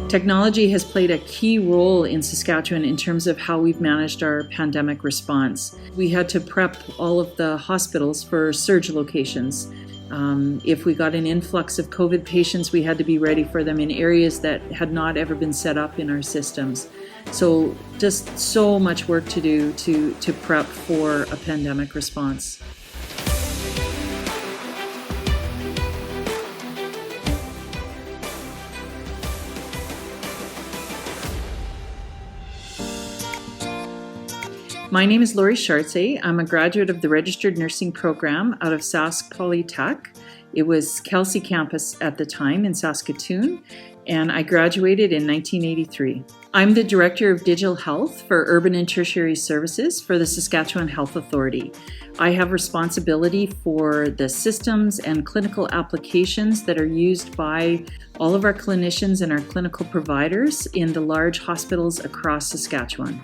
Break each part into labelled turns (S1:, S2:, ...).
S1: Technology has played a key role in Saskatchewan in terms of how we've managed our pandemic response. We had to prep all of the hospitals for surge locations. If we got an influx of COVID patients, we had to be ready for them in areas that had not ever been set up in our systems. So just so much work to do to prep for a pandemic response. My name is Chartier. I'm a graduate of the Registered Nursing Program out of Sask Polytech. It was Kelsey campus at the time in Saskatchewan, and I graduated in 1983. I'm the Director of Digital Health for Urban and Tertiary Services for the Saskatchewan Health Authority. I have responsibility for the systems and clinical applications that are used by all of our clinicians and our clinical providers in the large hospitals across Saskatchewan.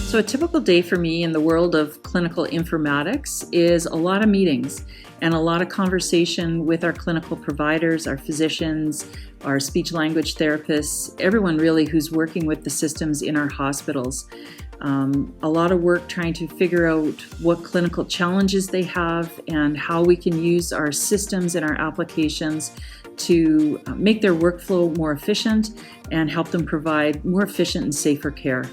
S1: So a typical day for me in the world of clinical informatics is a lot of meetings and a lot of conversation with our clinical providers, our physicians, our speech language therapists, everyone really who's working with the systems in our hospitals. A lot of work trying to figure out what clinical challenges they have and how we can use our systems and our applications to make their workflow more efficient and help them provide more efficient and safer care.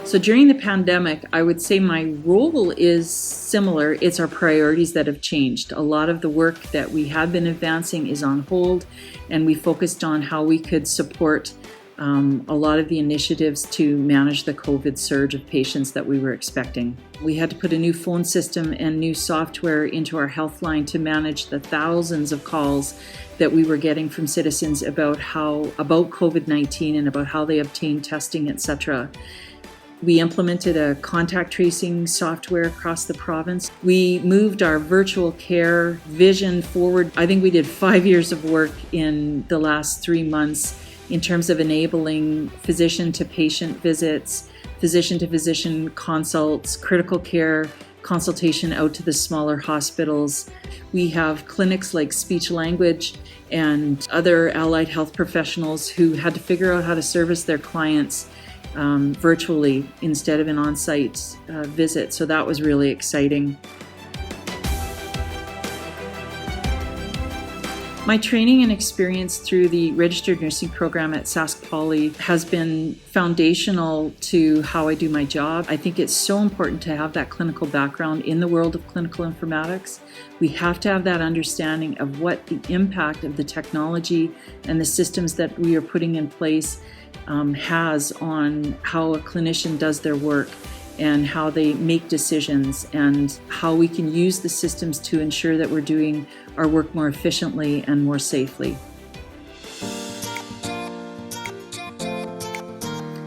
S1: So during the pandemic, I would say my role is similar. It's our priorities that have changed. A lot of the work that we had been advancing is on hold, and we focused on how we could support a lot of the initiatives to manage the COVID surge of patients that we were expecting. We had to put a new phone system and new software into our health line to manage the thousands of calls that we were getting from citizens about COVID-19 and about how they obtained testing, etc. We implemented a contact tracing software across the province. We moved our virtual care vision forward. I think we did 5 years of work in the last 3 months in terms of enabling physician-to-patient visits, physician-to-physician consults, critical care consultation out to the smaller hospitals. We have clinics like speech language and other allied health professionals who had to figure out how to service their clients virtually instead of an on-site visit. So that was really exciting. My training and experience through the Registered Nursing Program at Sask Poly has been foundational to how I do my job. I think it's so important to have that clinical background in the world of clinical informatics. We have to have that understanding of what the impact of the technology and the systems that we are putting in place has on how a clinician does their work and how they make decisions and how we can use the systems to ensure that we're doing our work more efficiently and more safely.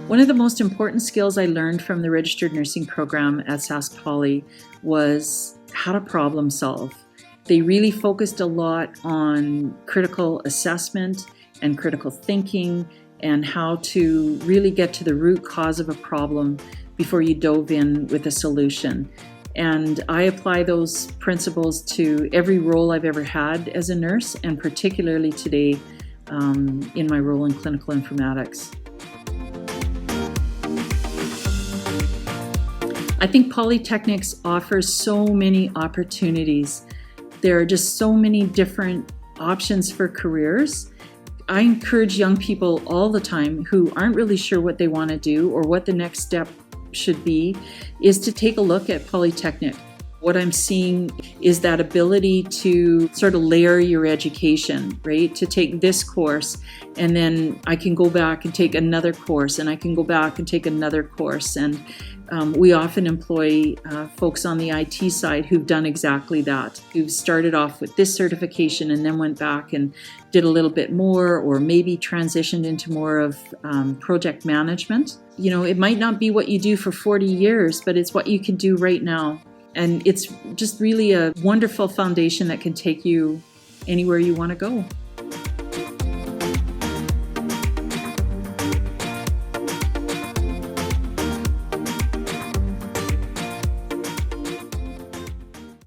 S1: One of the most important skills I learned from the Registered Nursing Program at Sask Poly was how to problem solve. They really focused a lot on critical assessment and critical thinking and how to really get to the root cause of a problem before you dove in with a solution. And I apply those principles to every role I've ever had as a nurse, and particularly today in my role in clinical informatics. I think Polytechnics offers so many opportunities. There are just so many different options for careers. I encourage young people all the time who aren't really sure what they want to do or what the next step should be, is to take a look at Polytechnic. What I'm seeing is that ability to sort of layer your education, right? To take this course and then I can go back and take another course and I can go back and take another course. And we often employ folks on the IT side who've done exactly that, who've started off with this certification and then went back and did a little bit more, or maybe transitioned into more of project management. You know, it might not be what you do for 40 years, but it's what you can do right now. And it's just really a wonderful foundation that can take you anywhere you want to go.